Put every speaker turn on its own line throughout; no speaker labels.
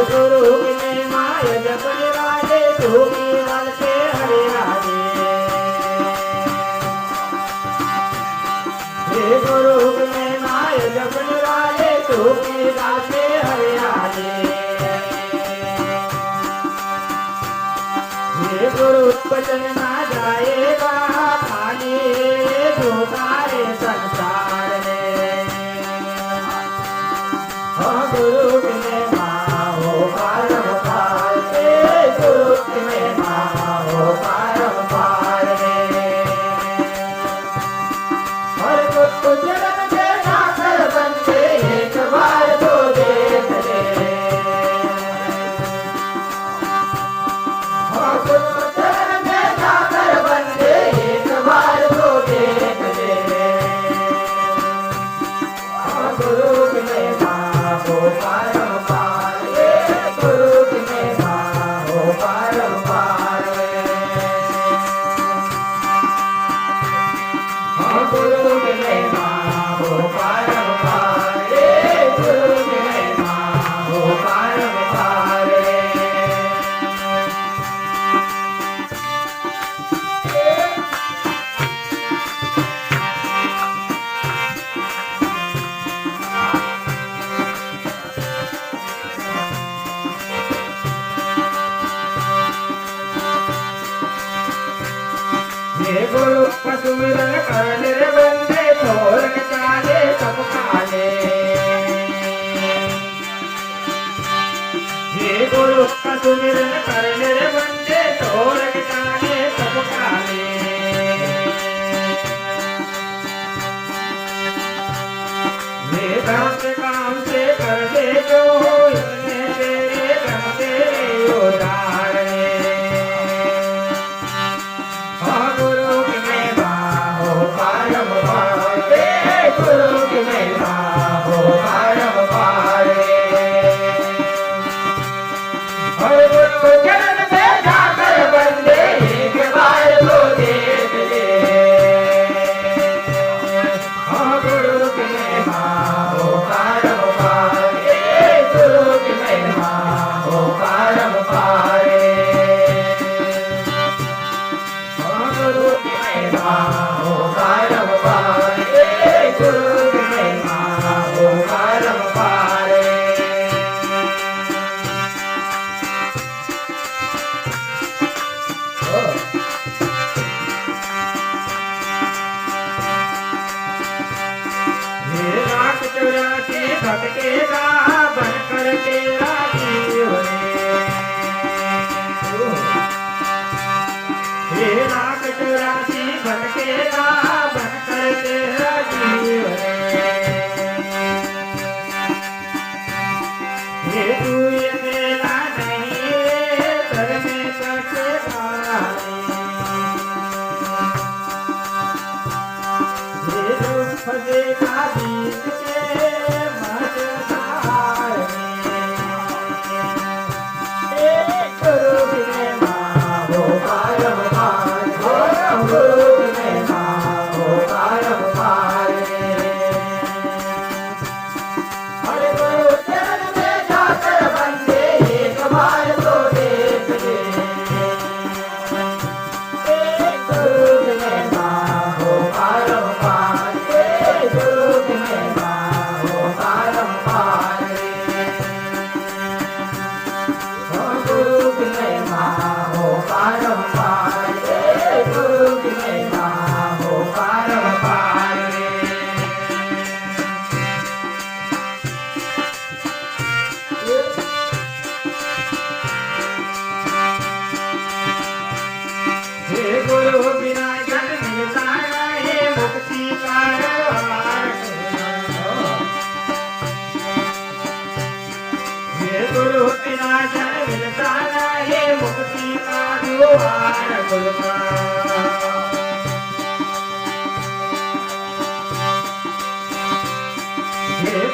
गुरु ने माय जपन राजे धूमी वाल के हरे राजे हे गुरु ने माय जपन राजे धूमी वाल के हरे राजे हे गुरु वचन ना जाएगा खाली जो सारे संसार में गुरु ने गुरु का सुमिरन करने रे बंदे छोड़ के चाले सब काले ये गुरु का सुमिरन करने रे बंदे छोड़ के चाले सब काले ये काम से कर दे जो तेरे धर्म तेरे उदाहरण भटकेगा बनकर तेरा जीवन हे लाख 84 भटकेगा बनकर तेरा जीवन ये तू ये मेरा नहीं तर में कैसे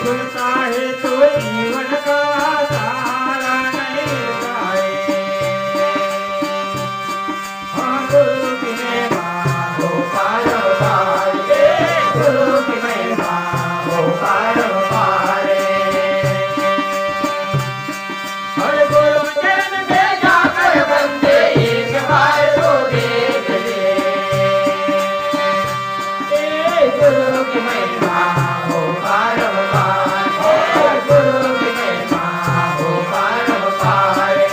खुलता है तो जीवन का सारा नहीं जाए हाँ गुरु की महिमा हो पार गुरु की महिमा हो पार और गुरु चरण में जाकर बंदे एक बार तो देख ले गुरु की महिमा हो पार गुरु की महिमा हो पार